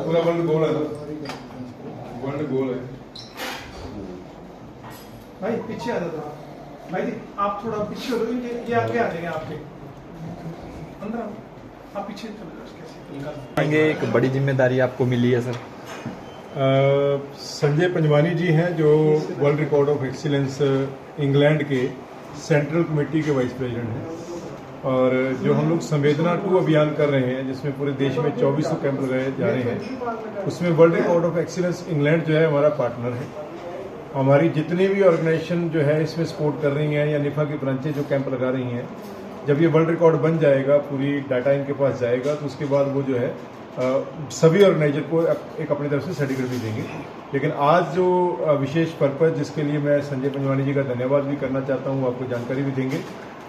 पूरा वर्ल्ड गोल है, वर्ल्ड गोल है। भाई पीछे आ जाओ, भाई आप थोड़ा पीछे हो जाओ, ये आगे आ जाएंगे आपके अंदर, आप पीछे चले जाओ। कैसे एक बड़ी जिम्मेदारी आपको मिली है सर? संजय पंजवानी जी हैं जो world record of excellence England के सेंट्रल कमेटी के वाइस प्रेसिडेंट हैं, और जो हम लोग संवेदना 2 अभियान कर रहे हैं जिसमें पूरे देश में 2400 कैंप लगाए जा रहे हैं, उसमें world record of excellence England जो है हमारा पार्टनर है। हमारी जितनी भी ऑर्गेनाइजेशन जो है इसमें सपोर्ट कर रही हैं या निफा की ब्रांचें जो कैंप लगा रही हैं, जब ये वर्ल्ड रिकॉर्ड बन जाएगा, पूरी डाटा इनके पास जाएगा, तो उसके बाद वो जो है सभी ऑर्गेनाइजर को एक अपनी तरफ से सर्टिफिकेट भी देंगे। लेकिन आज जो विशेष पर्पज जिसके लिए मैं संजय पंजवानी जी का धन्यवाद भी करना चाहता हूँ, आपको जानकारी भी देंगे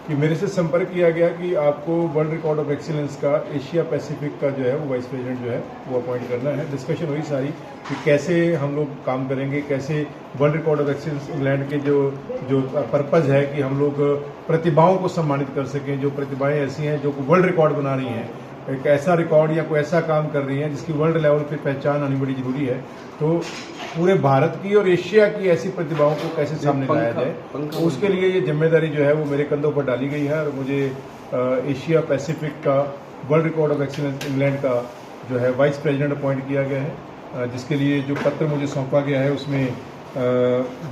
कि मेरे से संपर्क किया गया कि आपको वर्ल्ड रिकॉर्ड ऑफ एक्सीलेंस का एशिया पैसिफिक का जो है वो वाइस प्रेसिडेंट जो है वो अपॉइंट करना है। डिस्कशन हुई सारी कि कैसे हम लोग काम करेंगे, कैसे world record of excellence England के जो पर्पज़ है कि हम लोग प्रतिभाओं को सम्मानित कर सकें, जो प्रतिभाएं ऐसी हैं जो वर्ल्ड रिकॉर्ड बना रही हैं, एक ऐसा रिकॉर्ड या कोई ऐसा काम कर रही हैं जिसकी वर्ल्ड लेवल पे पहचान आनी बड़ी जरूरी है। तो पूरे भारत की और एशिया की ऐसी प्रतिभाओं को कैसे सामने लाया जाए, तो उसके लिए ये जिम्मेदारी जो है वो मेरे कंधों पर डाली गई है, और मुझे एशिया पैसिफिक का world record of excellence England का जो है वाइस प्रेसिडेंट अपॉइंट किया गया है, जिसके लिए जो पत्र मुझे सौंपा गया है उसमें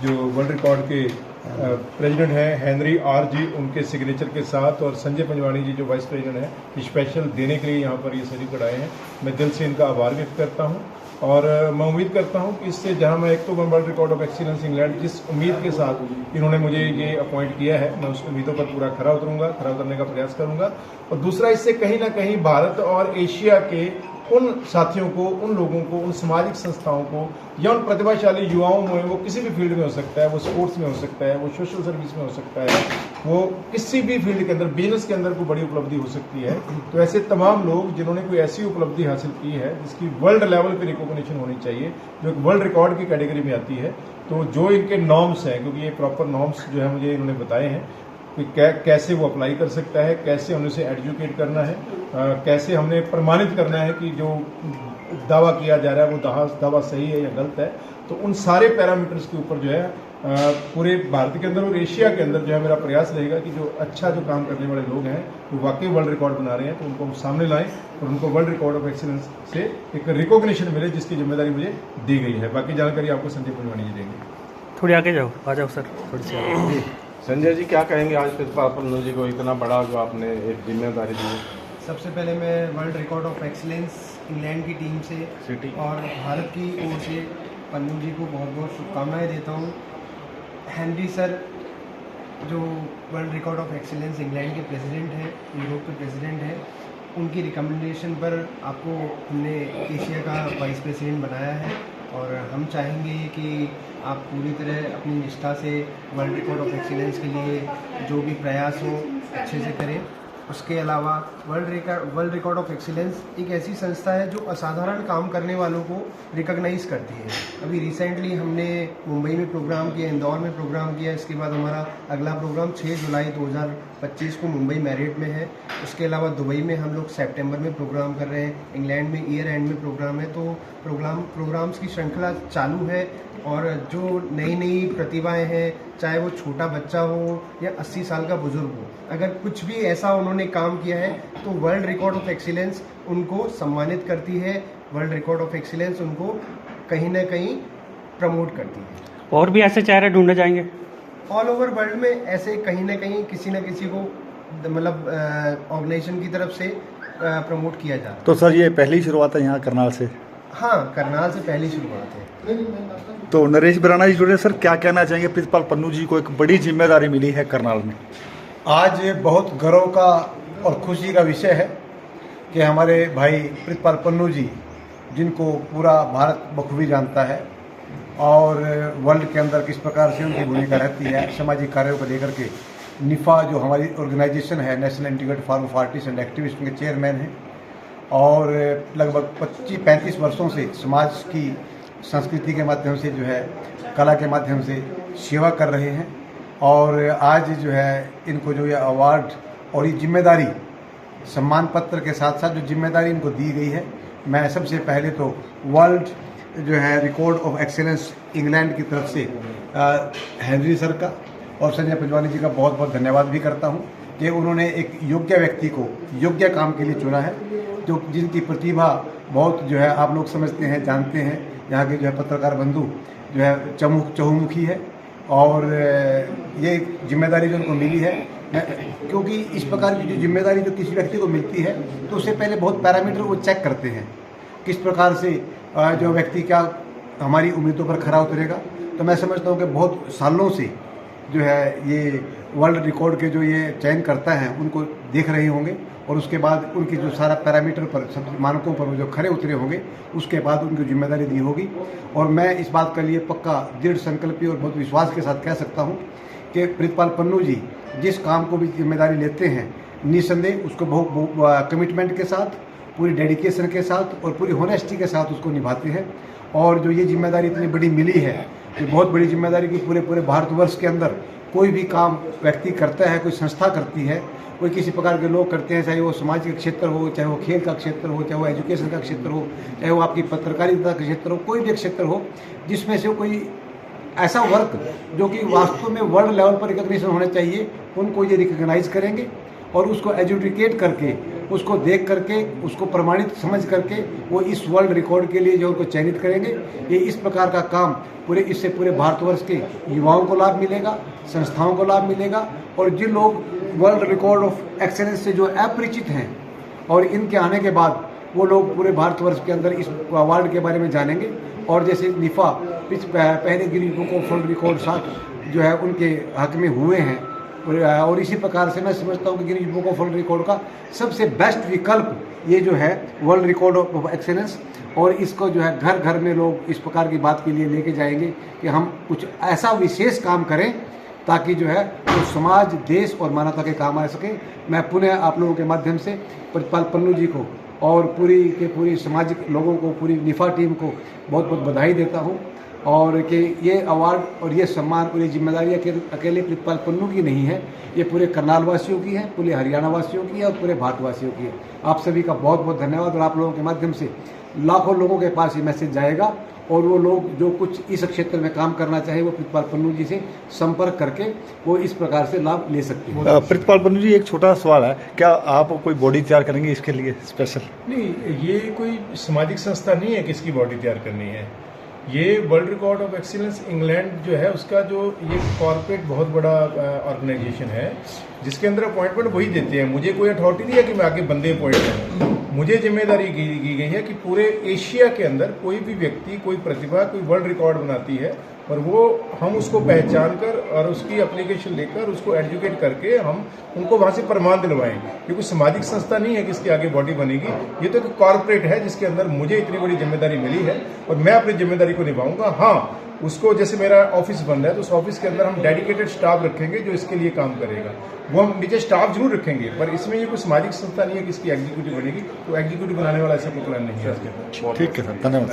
जो वर्ल्ड रिकॉर्ड के प्रेसिडेंट हैं हेनरी आर जी, उनके सिग्नेचर के साथ, और संजय पंजवानी जी जो वाइस प्रेसिडेंट हैं, स्पेशल देने के लिए यहाँ पर ये सर्टिफिकेट आए हैं। मैं दिल से इनका आभार व्यक्त करता हूँ, और मैं उम्मीद करता हूँ कि इससे जहाँ मैं एक तो world record of excellence England जिस उम्मीद के साथ इन्होंने मुझे ये अपॉइंट किया है, मैं उस उम्मीदों पर पूरा खरा उतरने का प्रयास करूँगा। और दूसरा, इससे कहीं ना कहीं भारत और एशिया के उन साथियों को, उन लोगों को, उन सामाजिक संस्थाओं को या उन प्रतिभाशाली युवाओं में, वो किसी भी फील्ड में हो सकता है, वो स्पोर्ट्स में हो सकता है, वो सोशल सर्विस में हो सकता है, वो किसी भी फील्ड के अंदर, बिजनेस के अंदर कोई बड़ी उपलब्धि हो सकती है। तो ऐसे तमाम लोग जिन्होंने कोई ऐसी उपलब्धि हासिल की है जिसकी वर्ल्ड लेवल पर रिकॉग्निशन होनी चाहिए, जो एक वर्ल्ड रिकॉर्ड की कैटेगरी में आती है, तो जो इनके नॉर्म्स हैं, क्योंकि ये प्रॉपर नॉर्म्स जो है मुझे इन्होंने बताए हैं कि कैसे वो अप्लाई कर सकता है, कैसे हमने उसे एजुकेट करना है, कैसे हमने प्रमाणित करना है कि जो दावा किया जा रहा है वो दावा सही है या गलत है। तो उन सारे पैरामीटर्स के ऊपर जो है पूरे भारत के अंदर और एशिया के अंदर जो है मेरा प्रयास रहेगा कि जो अच्छा जो काम करने वाले लोग हैं, जो वाकई वर्ल्ड रिकॉर्ड बना रहे हैं, तो उनको हम सामने लाएं और उनको वर्ल्ड रिकॉर्ड ऑफ एक्सीलेंस से एक रिकॉग्निशन मिले, जिसकी जिम्मेदारी मुझे दी गई है। बाकी जानकारी आपको संजय पंजवानी जी देंगे। थोड़ी आगे जाओ, आ जाओ सर, थोड़ी सी। संजय जी, क्या कहेंगे आज प्रितपाल पन्नू जी को इतना बड़ा जो आपने एक जिम्मेदारी दी? सबसे पहले मैं world record of excellence England की टीम से और भारत की ओर से पन्नू जी को बहुत बहुत शुभकामनाएं देता हूं। हेनरी सर जो world record of excellence England के प्रेसिडेंट हैं, यूरोप के प्रेसिडेंट हैं, उनकी रिकमेंडेशन पर आपको हमने एशिया का वाइस प्रेसिडेंट बनाया है, और हम चाहेंगे कि आप पूरी तरह अपनी निष्ठा से वर्ल्ड रिकॉर्ड ऑफ एक्सीलेंस के लिए जो भी प्रयास हो अच्छे से करें। उसके अलावा वर्ल्ड रिकॉर्ड ऑफ एक्सीलेंस एक ऐसी संस्था है जो असाधारण काम करने वालों को रिकॉग्नाइज करती है। अभी रिसेंटली हमने मुंबई में प्रोग्राम किया, इंदौर में प्रोग्राम किया, इसके बाद हमारा अगला प्रोग्राम 6 जुलाई 2025 को मुंबई मैरिट में है। उसके अलावा दुबई में हम लोग सितंबर में प्रोग्राम कर रहे हैं, इंग्लैंड में ईयर एंड में प्रोग्राम है। तो प्रोग्राम्स की श्रृंखला चालू है, और जो नई नई प्रतिभाएं हैं, चाहे वो छोटा बच्चा हो या 80 साल का बुजुर्ग हो, अगर कुछ भी ऐसा उन्होंने काम किया है तो वर्ल्ड रिकॉर्ड ऑफ एक्सीलेंस उनको सम्मानित करती है, वर्ल्ड रिकॉर्ड ऑफ एक्सीलेंस उनको कहीं ना कहीं प्रमोट करती है। और भी ऐसे चेहरे ढूंढे जाएंगे ऑल ओवर वर्ल्ड में, ऐसे कहीं ना कहीं किसी न किसी को मतलब ऑर्गेनाइजेशन की तरफ से प्रमोट किया जाता है। तो सर ये पहली शुरुआत है यहाँ करनाल से? हाँ, करनाल से पहली शुरुआत है। तो नरेश बराना जी जुड़े, सर क्या कहना चाहेंगे? प्रितपाल पन्नू जी को एक बड़ी जिम्मेदारी मिली है करनाल में। आज बहुत गर्व का और खुशी का विषय है कि हमारे भाई प्रितपाल पन्नू जी, जिनको पूरा भारत बखूबी जानता है और वर्ल्ड के अंदर किस प्रकार से उनकी भूमिका रहती है सामाजिक कार्यों को लेकर के, निफा जो हमारी ऑर्गेनाइजेशन है, national integrated forum of artist and activist, के चेयरमैन हैं, और लगभग 25-35 वर्षों से समाज की संस्कृति के माध्यम से जो है, कला के माध्यम से सेवा कर रहे हैं। और आज जो है इनको जो ये अवार्ड और ये जिम्मेदारी, सम्मान पत्र के साथ साथ जो जिम्मेदारी इनको दी गई है, मैं सबसे पहले तो वर्ल्ड जो है रिकॉर्ड ऑफ एक्सीलेंस इंग्लैंड की तरफ से हेनरी सर का और संजय पंजवानी जी का बहुत बहुत धन्यवाद भी करता हूं कि उन्होंने एक योग्य व्यक्ति को योग्य काम के लिए चुना है, जो जिनकी प्रतिभा बहुत जो है आप लोग समझते हैं, जानते हैं, यहाँ के जो है पत्रकार बंधु जो है चहुमुखी है। और ये जिम्मेदारी जो उनको मिली है, क्योंकि इस प्रकार की जो जिम्मेदारी जो किसी व्यक्ति को मिलती है तो उससे पहले बहुत पैरामीटर वो चेक करते हैं, किस प्रकार से जो व्यक्ति क्या हमारी उम्मीदों पर खरा उतरेगा। तो मैं समझता हूँ कि बहुत सालों से जो है ये वर्ल्ड रिकॉर्ड के जो ये चयन करता है उनको देख रहे होंगे, और उसके बाद उनकी जो सारा पैरामीटर पर सब मानकों पर वो जो खरे उतरे होंगे, उसके बाद उनको जिम्मेदारी दी होगी। और मैं इस बात के लिए पक्का दृढ़ संकल्पी और बहुत विश्वास के साथ कह सकता हूँ कि प्रितपाल पन्नू जी जिस काम को भी जिम्मेदारी लेते हैं, निसंदेह उसको बहुत कमिटमेंट के साथ, पूरी डेडिकेशन के साथ और पूरी होनेस्टी के साथ उसको निभाते हैं। और जो ये जिम्मेदारी इतनी बड़ी मिली है, ये बहुत बड़ी जिम्मेदारी की पूरे भारतवर्ष के अंदर कोई भी काम व्यक्ति करता है, कोई संस्था करती है, कोई किसी प्रकार के लोग करते हैं, चाहे वो समाज का क्षेत्र हो, चाहे वो खेल का क्षेत्र हो, चाहे वो एजुकेशन का क्षेत्र हो, चाहे वो आपकी पत्रकारिता का क्षेत्र हो, कोई भी क्षेत्र हो जिसमें से कोई ऐसा वर्क जो कि वास्तव में वर्ल्ड लेवल पर रिकॉग्निशन होना चाहिए, उनको ये रिकॉग्नाइज करेंगे और उसको एजुकेट करके, उसको देख करके, उसको प्रमाणित समझ करके वो इस वर्ल्ड रिकॉर्ड के लिए जो उनको चयनित करेंगे। ये इस प्रकार का काम इससे पूरे भारतवर्ष के युवाओं को लाभ मिलेगा, संस्थाओं को लाभ मिलेगा, और जिन लोग वर्ल्ड रिकॉर्ड ऑफ एक्सेलेंस से जो अपरिचित हैं और इनके आने के बाद वो लोग पूरे भारतवर्ष के अंदर इस अवार्ड के बारे में जानेंगे। और जैसे निफा पहले Guinness book of world record 7 जो है उनके हक में हुए हैं, और इसी प्रकार से मैं समझता हूँ कि Guinness book of world record का सबसे बेस्ट विकल्प ये जो है वर्ल्ड रिकॉर्ड ऑफ एक्सेलेंस, और इसको जो है घर घर में लोग इस प्रकार की बात के लिए लेके जाएंगे कि हम कुछ ऐसा विशेष काम करें ताकि जो है वो समाज, देश और मानवता के काम आ सके। मैं पुनः आप लोगों के माध्यम से प्रितपाल पन्नू जी को और पूरी सामाजिक लोगों को, पूरी निफा टीम को बहुत बहुत बधाई देता हूँ, और कि ये अवार्ड और ये सम्मान और ये जिम्मेदारी अकेले प्रितपाल पन्नू की नहीं है, ये पूरे करनाल वासियों की है, पूरे हरियाणा वासियों की है और पूरे भारतवासियों की है। आप सभी का बहुत बहुत धन्यवाद। और आप लोगों के माध्यम से लाखों लोगों के पास ये मैसेज जाएगा, और वो लोग जो कुछ इस क्षेत्र में काम करना चाहे वो प्रितपाल पन्नू जी से संपर्क करके वो इस प्रकार से लाभ ले सकते हैं। प्रितपाल पन्नू जी, एक छोटा सवाल है, क्या आप कोई बॉडी तैयार करेंगे इसके लिए स्पेशल? नहीं, ये कोई सामाजिक संस्था नहीं है किसकी बॉडी तैयार करनी है। ये world record of excellence England जो है उसका जो ये कॉर्पोरेट बहुत बड़ा ऑर्गेनाइजेशन है, जिसके अंदर अपॉइंटमेंट वही देते हैं। मुझे कोई अथॉरिटी नहीं है कि मैं आगे बंदे अपॉइंट करूँ। मुझे जिम्मेदारी की गई है कि पूरे एशिया के अंदर कोई भी व्यक्ति, कोई प्रतिभा, कोई वर्ल्ड रिकॉर्ड बनाती है और वो हम उसको पहचान कर और उसकी एप्लीकेशन लेकर उसको एजुकेट करके हम उनको वहाँ से प्रमाण दिलवाएं। ये कोई सामाजिक संस्था नहीं है कि इसकी आगे बॉडी बनेगी, ये तो एक कॉर्पोरेट है जिसके अंदर मुझे इतनी बड़ी जिम्मेदारी मिली है और मैं अपनी जिम्मेदारी को निभाऊंगा। हाँ, उसको जैसे मेरा ऑफिस बन रहा है तो उस ऑफिस के अंदर हम डेडिकेटेड स्टाफ रखेंगे जो इसके लिए काम करेगा। वो हम नीचे स्टाफ जरूर रखेंगे, पर इसमें ये कोई सामाजिक संस्था नहीं है कि इसकी एग्जीक्यूटिव बनेगी, तो एग्जीक्यूटिव बनाने वाला ऐसा कोई प्लान नहीं है इसके अंदर। ठीक है सर, धन्यवाद।